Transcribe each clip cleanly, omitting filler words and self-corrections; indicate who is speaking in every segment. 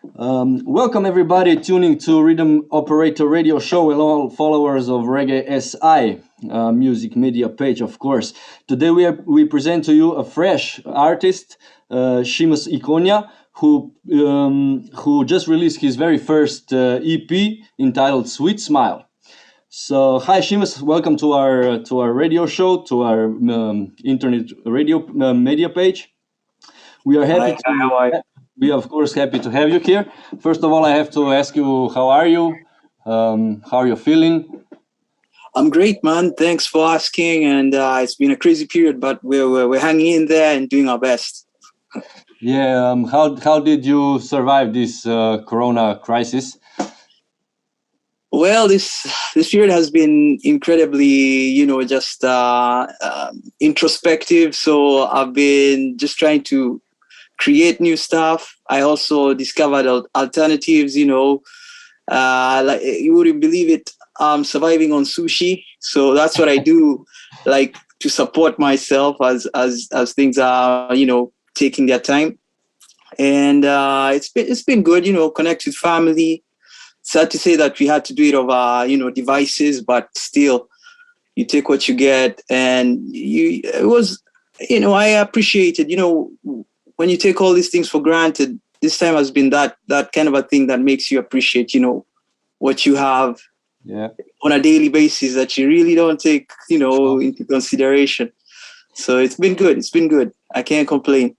Speaker 1: Welcome everybody tuning to RiddimOperator RadioShow and all followers of Reggae.Si music media page, of course. Today we present to you a fresh artist, Seamus Ikonya, who just released his very first EP entitled "Sweet Smile." So, hi Seamus, welcome to our radio show, to our internet radio media page. We are happy
Speaker 2: Hi, how are you?
Speaker 1: we are of course happy to have you here. First of all, I have to ask you, how are you? How are you feeling?
Speaker 2: I'm great, man. Thanks for asking. And it's been a crazy period, but we're hanging in there and doing our best.
Speaker 1: Yeah. How did you survive this Corona crisis?
Speaker 2: Well, this period has been incredibly, just introspective. So I've been just trying to create new stuff. I also discovered alternatives. Like you wouldn't believe it. I'm surviving on sushi, so that's what I do, like to support myself as things are, taking their time. And it's been good, connect with family. Sad to say that we had to do it over, devices, but still, you take what you get, and it was, I appreciate it. When you take all these things for granted, this time has been that kind of a thing that makes you appreciate, what you have on a daily basis that you really don't take, into consideration. So it's been good. It's been good. I can't complain.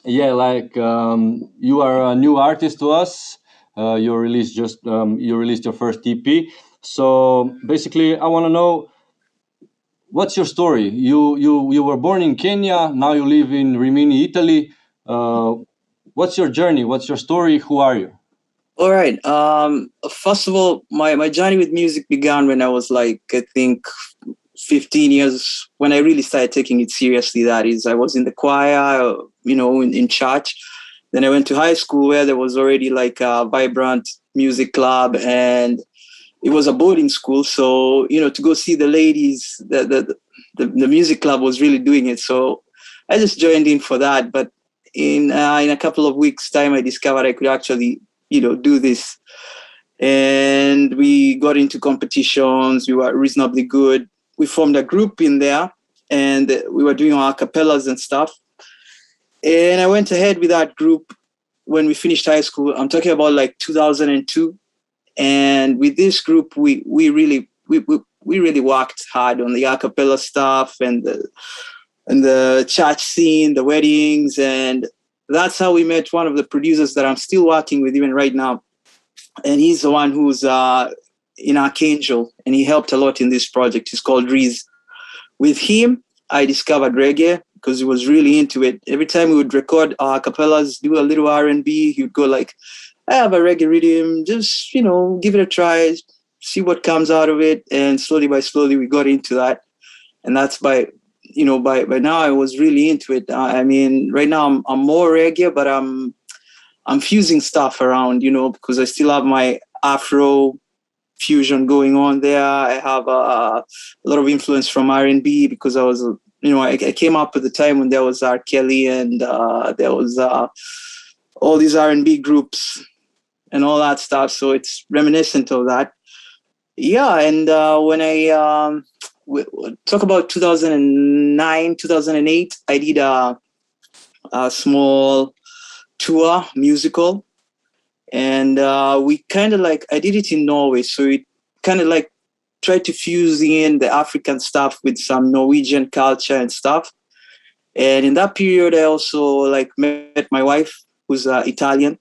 Speaker 1: Yeah, like you are a new artist to us. You released your first EP. So basically, I want to know, what's your story? You were born in Kenya. Now you live in Rimini, Italy. What's your journey? What's your story? Who are you?
Speaker 2: All right. First of all, my journey with music began when I was like, I think 15 years, when I really started taking it seriously. That is, I was in the choir, in church. Then I went to high school where there was already like a vibrant music club, and it was a boarding school. So, to go see the ladies, the music club was really doing it. So I just joined in for that. But in a couple of weeks' time, I discovered I could actually, do this. And we got into competitions. We were reasonably good. We formed a group in there, and we were doing our acapellas and stuff. And I went ahead with that group when we finished high school. I'm talking about like 2002. And with this group, we really worked hard on the acapella stuff and the church scene, the weddings, and that's how we met one of the producers that I'm still working with even right now. And he's the one who's in Archangel, and he helped a lot in this project. He's called Riz. With him, I discovered reggae because he was really into it. Every time we would record our acapellas, do a little R&B, he would go like, I have a reggae rhythm, just, give it a try, see what comes out of it. And slowly by slowly, we got into that. And that's by now I was really into it. I mean, right now I'm more reggae, but I'm fusing stuff around, because I still have my Afro fusion going on there. I have a lot of influence from R&B because I was, I came up at the time when there was R. Kelly and there was all these R&B groups and all that stuff. So it's reminiscent of that. Yeah, and when I talk about 2009, 2008, I did a small tour musical, and we kind of like, I did it in Norway, so it kind of like tried to fuse in the African stuff with some Norwegian culture and stuff. And in that period, I also like met my wife, who's Italian,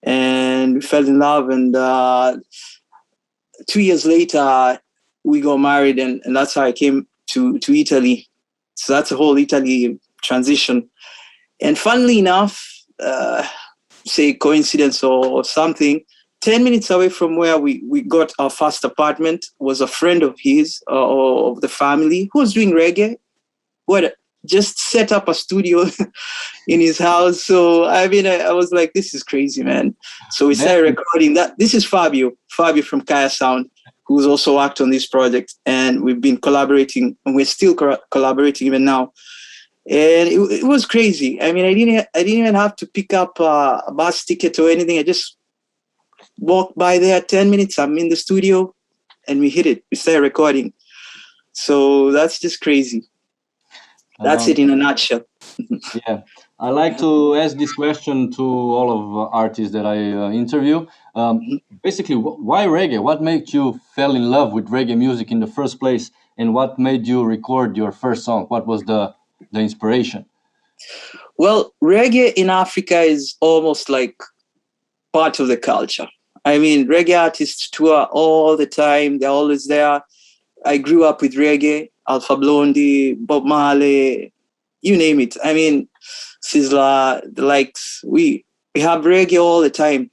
Speaker 2: and we fell in love. And 2 years later, we got married, and that's how I came to Italy. So that's a whole Italy transition. And funnily enough, say coincidence or something, 10 minutes away from where we got our first apartment was a friend of his, of the family, who was doing reggae, who had just set up a studio in his house. So, I mean, I was like, this is crazy, man. So we started recording that. This is Fabio from Kaya Sound, who's also worked on this project. And we've been collaborating, and we're still collaborating even now. And it was crazy. I mean, I didn't even have to pick up a bus ticket or anything. I just walked by there, 10 minutes, I'm in the studio, and we hit it. We started recording. So that's just crazy. That's it in a nutshell.
Speaker 1: Yeah, I like to ask this question to all of artists that I interview. Basically, why reggae? What made you fell in love with reggae music in the first place, and what made you record your first song? What was the inspiration?
Speaker 2: Well, reggae in Africa is almost like part of the culture. I mean, reggae artists tour all the time. They're always there. I grew up with reggae, Alpha Blondie, Bob Marley, you name it. I mean, Sizzla, the likes. We have reggae all the time.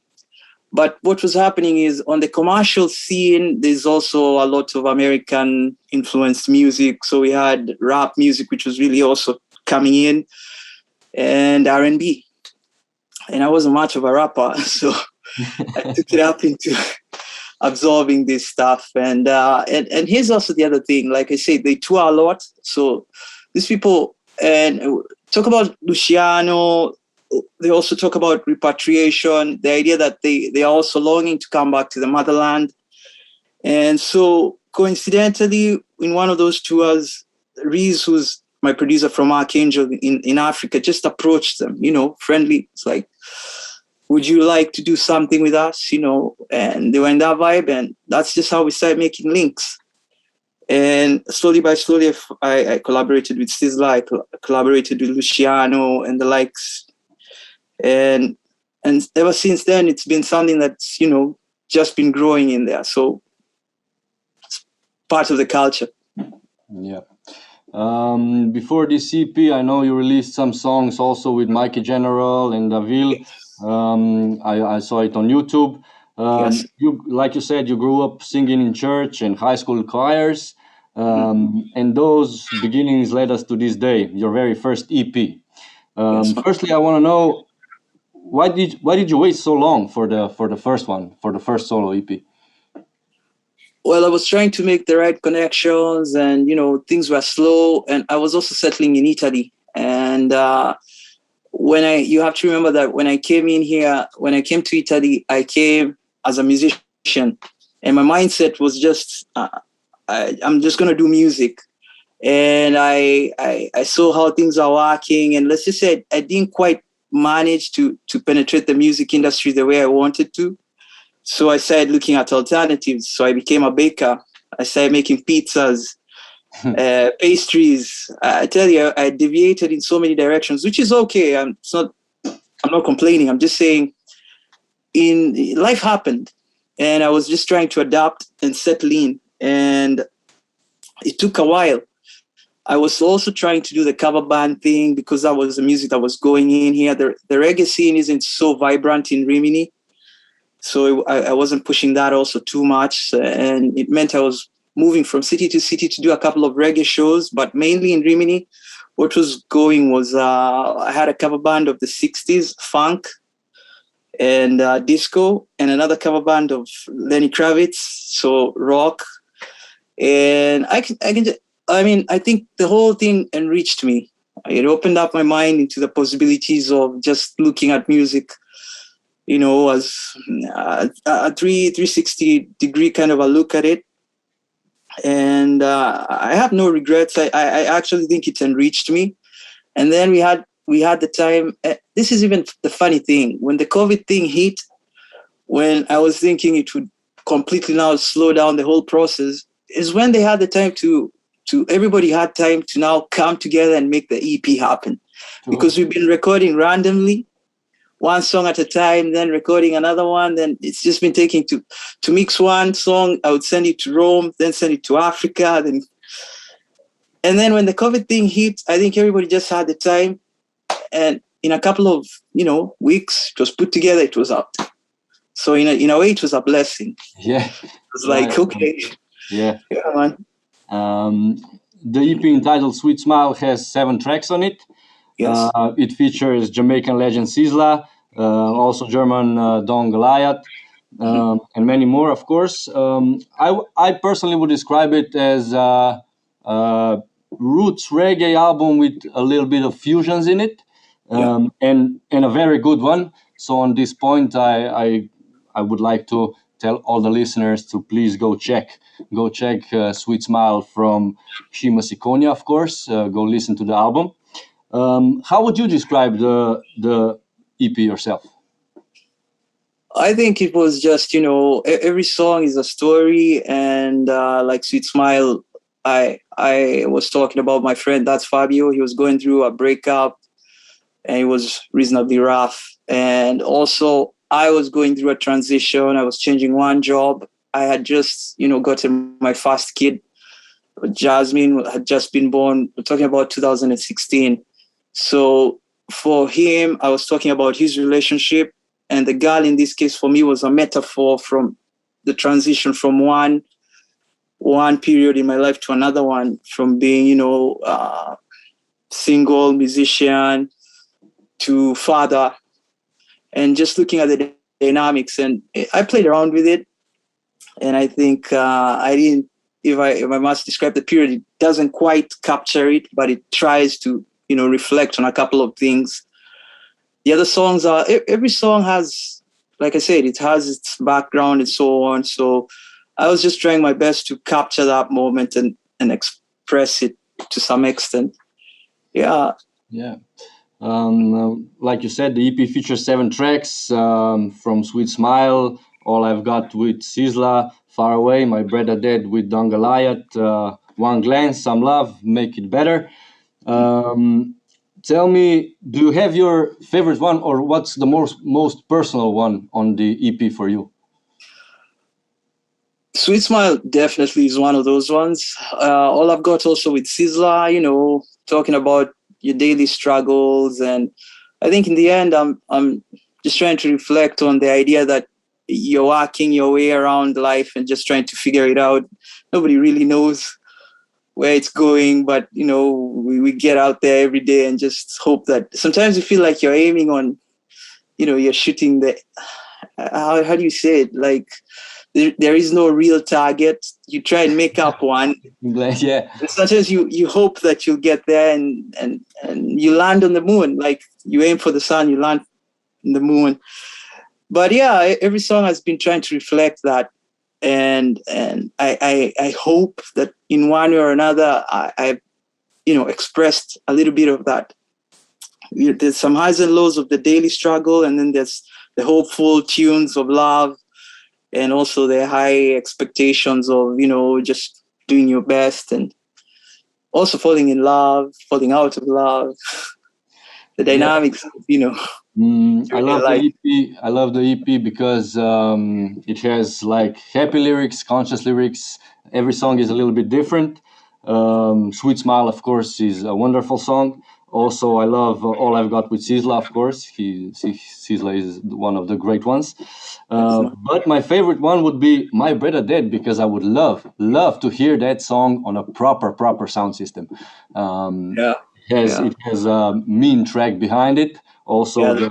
Speaker 2: But what was happening is on the commercial scene, there's also a lot of American influenced music. So we had rap music, which was really also coming in, and R&B. And I wasn't much of a rapper, so I took it up into absorbing this stuff. And here's also the other thing. Like I said, they tour a lot. So these people and talk about Luciano. They also talk about repatriation, the idea that they are also longing to come back to the motherland. And so coincidentally, in one of those tours, Reese, who's my producer from Archangel in Africa, just approached them, friendly. It's like, would you like to do something with us? And they were in that vibe, and that's just how we started making links. And slowly by slowly, I collaborated with Sizzla, I collaborated with Luciano and the likes. And ever since then, it's been something that's, just been growing in there. So it's part of the culture.
Speaker 1: Yeah. Before this EP, I know you released some songs also with Mikey General and Davil. I saw it on YouTube.
Speaker 2: Yes.
Speaker 1: Like you said, you grew up singing in church and high school choirs. And those beginnings led us to this day, your very first EP.
Speaker 2: Yes.
Speaker 1: Firstly, I want to know, why did you wait so long for the first one, for the first solo EP?
Speaker 2: Well, I was trying to make the right connections, and things were slow, and I was also settling in Italy. And you have to remember that when I came to Italy, I came as a musician, and my mindset was just I'm just gonna do music. And I saw how things are working, and let's just say I didn't quite manage to penetrate the music industry the way I wanted to. So I started looking at alternatives. So I became a baker. I started making pizzas, pastries. I tell you, I deviated in so many directions, which is okay. I'm not complaining. I'm just saying, life happened, and I was just trying to adapt and settle in. And it took a while. I was also trying to do the cover band thing because that was the music that was going in here. The reggae scene isn't so vibrant in Rimini. So I wasn't pushing that also too much. And it meant I was moving from city to city to do a couple of reggae shows, but mainly in Rimini. What was going was I had a cover band of the 60s, funk and disco, and another cover band of Lenny Kravitz, so rock. And I think the whole thing enriched me. It opened up my mind into the possibilities of just looking at music, as a 360 degree kind of a look at it. And I have no regrets. I actually think it enriched me. And then we had the time. This is even the funny thing. When the COVID thing hit, when I was thinking it would completely now slow down the whole process, is when they had the time to everybody had time to now come together and make the EP happen. Sure. Because we've been recording randomly, one song at a time, then recording another one. Then it's just been taking to mix one song. I would send it to Rome, then send it to Africa. And then when the COVID thing hit, I think everybody just had the time. And in a couple of, weeks, it was put together, it was out. So in a way, it was a blessing.
Speaker 1: Yeah.
Speaker 2: It was like, okay.
Speaker 1: Yeah.
Speaker 2: Yeah, man.
Speaker 1: The EP entitled Sweet Smile has 7 tracks on it.
Speaker 2: Yes.
Speaker 1: It features Jamaican legend Sizzla, also German Don Goliath, and many more, of course. I personally would describe it as roots reggae album with a little bit of fusions in it, and a very good one. So on this point, I would like to tell all the listeners to please go check Sweet Smile from Seamus Ikonya, of course. Go listen to the album. How would you describe the EP yourself?
Speaker 2: I think it was just, every song is a story, and like Sweet Smile, I was talking about my friend, that's Fabio. He was going through a breakup, and it was reasonably rough. And also, I was going through a transition. I was changing one job. I had just, gotten my first kid. Jasmine had just been born. We're talking about 2016. So for him, I was talking about his relationship. And the girl in this case for me was a metaphor from the transition from one period in my life to another one, from being, single musician to father, and just looking at the dynamics. And I played around with it. And I think I didn't, if I must describe the period, it doesn't quite capture it, but it tries to, reflect on a couple of things. The other songs are, every song has, like I said, it has its background and so on. So I was just trying my best to capture that moment and express it to some extent. Yeah.
Speaker 1: Yeah. Like you said, the EP features 7 tracks, from Sweet Smile, All I've Got with Sizzla, Far Away, My Brother Dead with Don Goliath, One Glance, Some Love, Make It Better. Tell me, do you have your favorite one, or what's the most personal one on the EP for you?
Speaker 2: Sweet Smile definitely is one of those ones. All I've Got also with Sizzla, talking about your daily struggles. And I think in the end, I'm just trying to reflect on the idea that you're working your way around life and just trying to figure it out. Nobody really knows where it's going, but we get out there every day and just hope that sometimes you feel like you're aiming on, you're shooting the, how do you say it? Like there is no real target. You try and make up one.
Speaker 1: Yeah.
Speaker 2: And sometimes you hope that you'll get there and you land on the moon. Like you aim for the sun, you land in the moon. But yeah, every song has been trying to reflect that. And I hope that in one way or another, I've expressed a little bit of that. There's some highs and lows of the daily struggle, and then there's the hopeful tunes of love, and also the high expectations of just doing your best, and also falling in love, falling out of love. The dynamics,
Speaker 1: I love the EP. I love the EP because it has like happy lyrics, conscious lyrics. Every song is a little bit different. Sweet Smile, of course, is a wonderful song. Also, I love All I've Got with Sizzla, of course. Sizzla is one of the great ones. But my favorite one would be My Brother Dead, because I would love to hear that song on a proper sound system. It has a mean track behind it. Also, the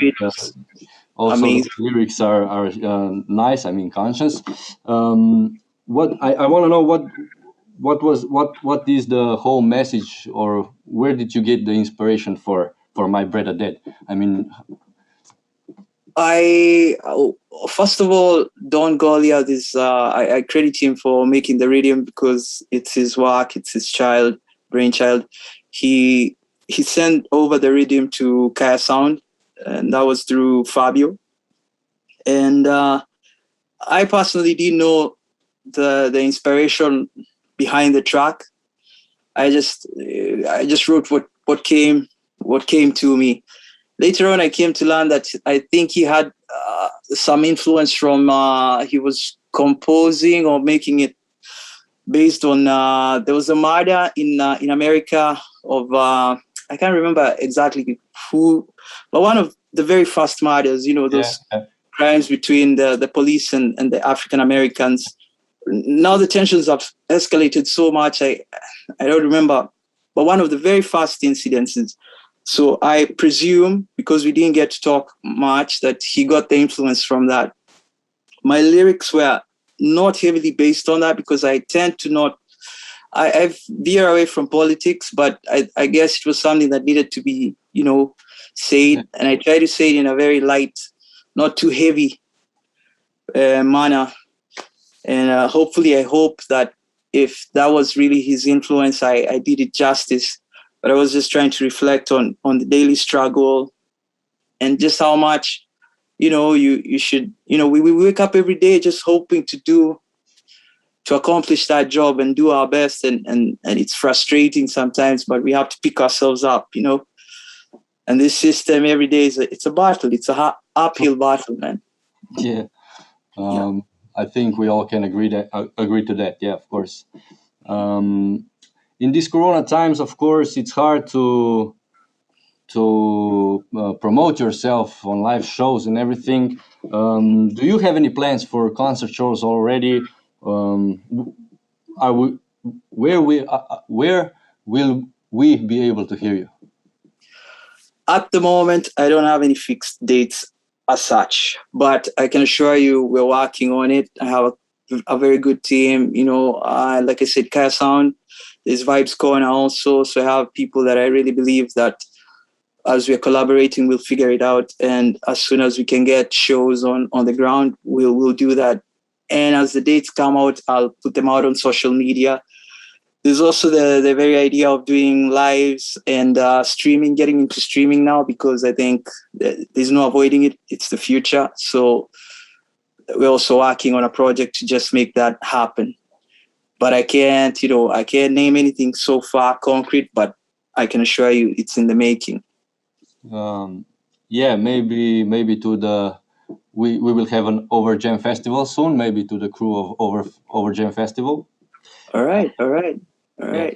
Speaker 1: lyrics are nice. I mean, conscious. What I want to know, what is the whole message, or where did you get the inspiration for My Brother Dead? I mean,
Speaker 2: first of all, Don Goliath is I credit him for making the rhythm, because it's his work, it's his brainchild. He sent over the rhythm to Kaya Sound, and that was through Fabio. And I personally didn't know the inspiration behind the track. I just wrote what came to me. Later on, I came to learn that I think he had some influence from he was composing or making it based on there was a murder in America of I can't remember exactly who, but one of the very first murders, those crimes between the police and the African Americans. Now the tensions have escalated so much, I don't remember, but one of the very first incidences. So I presume, because we didn't get to talk much, that he got the influence from that. My lyrics were not heavily based on that, because I tend to not I've veered away from politics, but I guess it was something that needed to be, said. And I try to say it in a very light, not too heavy manner. And hopefully, I hope that if that was really his influence, I did it justice. But I was just trying to reflect on the daily struggle and just how much, you should, we wake up every day just hoping to accomplish that job and do our best. And it's frustrating sometimes, but we have to pick ourselves up, And this system every day it's a battle. It's a uphill battle, man.
Speaker 1: Yeah. I think we all can agree to that. Yeah, of course. In these Corona times, of course, it's hard to promote yourself on live shows and everything. Do you have any plans for concert shows already? Where will we be able to hear you?
Speaker 2: At the moment, I don't have any fixed dates as such, but I can assure you we're working on it. I have a very good team, like I said, Kaya Sound, there's Vibes Corner also. So I have people that I really believe that as we're collaborating, we'll figure it out. And as soon as we can get shows on the ground, we'll do that. And as the dates come out, I'll put them out on social media. There's also the very idea of doing lives and streaming, getting into streaming now, because I think there's no avoiding it. It's the future. So we're also working on a project to just make that happen. But I can't name anything so far concrete, but I can assure you it's in the making.
Speaker 1: Maybe to we will have an Over Jam festival soon, maybe to the crew of Over Jam festival.
Speaker 2: All right.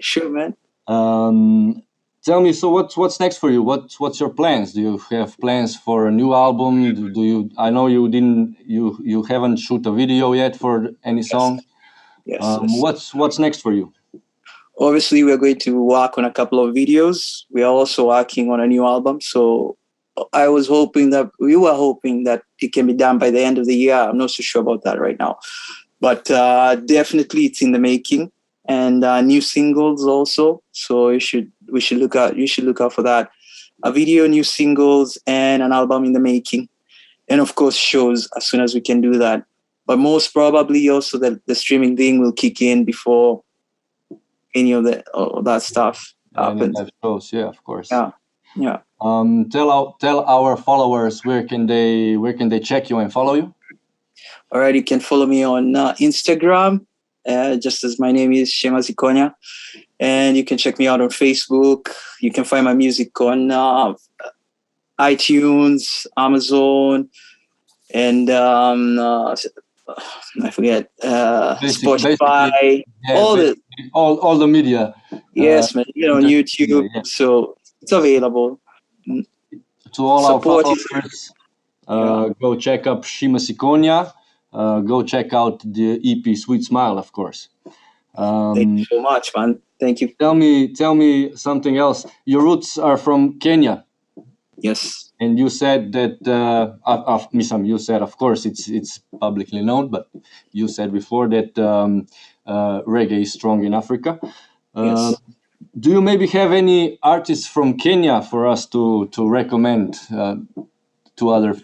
Speaker 2: Sure, man.
Speaker 1: Tell me, so what's next for you? What's your plans? Do you have plans for a new album? Do you? I know you haven't shoot a video yet for any song.
Speaker 2: Yes.
Speaker 1: What's next for you?
Speaker 2: Obviously, we're going to work on a couple of videos. We are also working on a new album. So we were hoping that it can be done by the end of the year. I'm not so sure about that right now, but definitely it's in the making. And new singles also. So we should look out for that. A video, new singles, and an album in the making. And of course, shows as soon as we can do that. But most probably also the streaming thing will kick in before any of that stuff happens.
Speaker 1: Live shows, yeah, of course.
Speaker 2: Yeah.
Speaker 1: Tell our followers where can they check you and follow you?
Speaker 2: All right, you can follow me on Instagram. Just as my name is Seamus Ikonya, and you can check me out on Facebook. You can find my music on iTunes, Amazon, and I forget Spotify.
Speaker 1: All the media.
Speaker 2: Yes, man. On YouTube, yeah. So it's available.
Speaker 1: To all our followers, go check up Seamus Ikonya. Go check out the EP Sweet Smile, of course.
Speaker 2: Thank you so much, man. Thank you.
Speaker 1: Tell me something else. Your roots are from Kenya.
Speaker 2: Yes.
Speaker 1: And you said that you said, of course, it's publicly known, but you said before that reggae is strong in Africa.
Speaker 2: Yes.
Speaker 1: Do you maybe have any artists from Kenya for us to recommend to our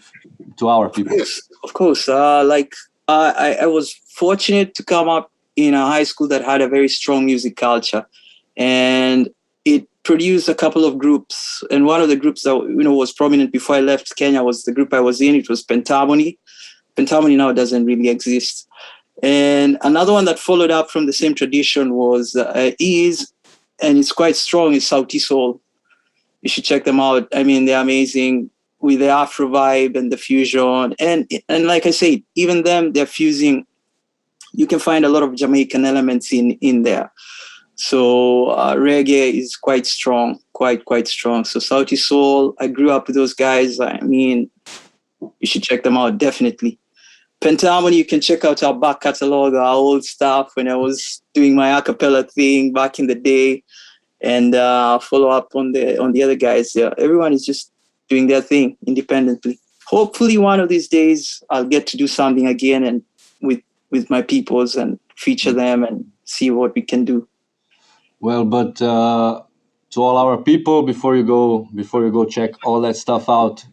Speaker 1: people?
Speaker 2: Of course. I was fortunate to come up in a high school that had a very strong music culture, and it produced a couple of groups. And one of the groups that was prominent before I left Kenya was the group I was in. It was Pentamony. Pentamony now doesn't really exist. And another one that followed up from the same tradition was and it's quite strong, is Sauti Sol. You should check them out. I mean, they're amazing with the Afro vibe and the fusion. And like I said, even them, they're fusing. You can find a lot of Jamaican elements in there. So reggae is quite strong, quite strong. So Sauti Sol, I grew up with those guys. I mean, you should check them out, definitely. Pentamony, you can check out our back catalog, our old stuff when I was doing my a cappella thing back in the day, and follow up on the other guys. Yeah, everyone is just doing their thing independently. Hopefully one of these days I'll get to do something again and with my peoples and feature them and see what we can do.
Speaker 1: Well, but to all our people, before you go check all that stuff out,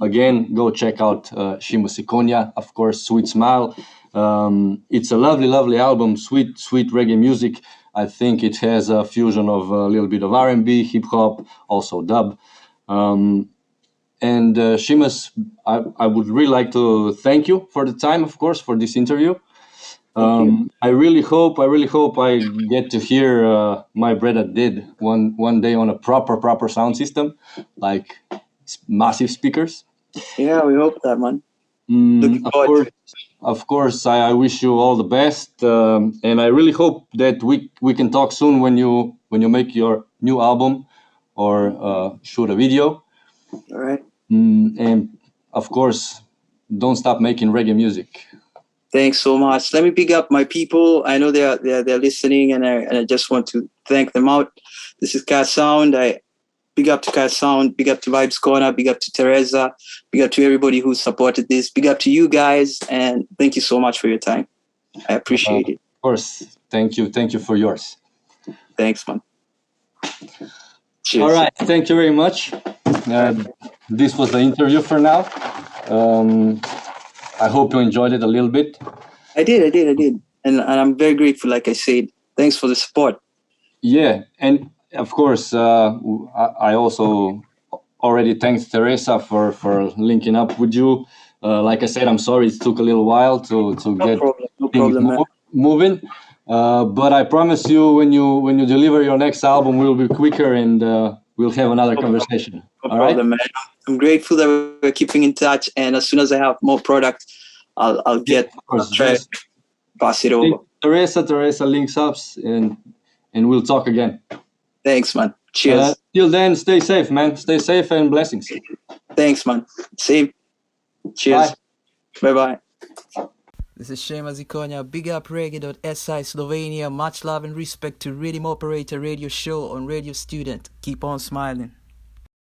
Speaker 1: again, go check out Seamus Ikonya, of course, Sweet Smile. It's a lovely, lovely album, sweet reggae music. I think it has a fusion of a little bit of R&B, hip hop, also dub. And Seamus, I would really like to thank you for the time, of course, for this interview. I really hope I get to hear my brother did one day on a proper sound system, like massive speakers.
Speaker 2: Yeah, we hope that, man. Looking forward to it.
Speaker 1: Of course, I wish you all the best, and I really hope that we can talk soon when you make your new album or shoot a video.
Speaker 2: All right.
Speaker 1: And of course, don't stop making reggae music.
Speaker 2: Thanks so much. Let me pick up my people. I know they're listening, and I just want to thank them out. This is Cat Sound. I big up to Cat Sound, big up to Vibes Corner, big up to Teresa, big up to everybody who supported this, big up to you guys, and thank you so much for your time. I appreciate it.
Speaker 1: Of course, thank you for yours.
Speaker 2: Thanks, man. Cheers.
Speaker 1: All right, thank you very much. This was the interview for now. I hope you enjoyed it a little bit.
Speaker 2: I did. And I'm very grateful, like I said. Thanks for the support.
Speaker 1: Yeah, and of course, I also already thanked Teresa for linking up with you. Like I said, I'm sorry it took a little while to get things moving. But I promise you, when you deliver your next album, we'll be quicker and we'll have another conversation.
Speaker 2: No problem, man. I'm grateful that we're keeping in touch, and as soon as I have more product, I'll try to pass it over.
Speaker 1: Teresa links up, and we'll talk again.
Speaker 2: Thanks, man. Cheers.
Speaker 1: Till then, stay safe, man. Stay safe and blessings.
Speaker 2: Thanks, man. Same. Cheers. Bye-bye.
Speaker 3: This is Seamus Ikonya. Big up Reggae.Si Slovenia. Much love and respect to RiddimOperator Radio Show on Radio Student. Keep on smiling.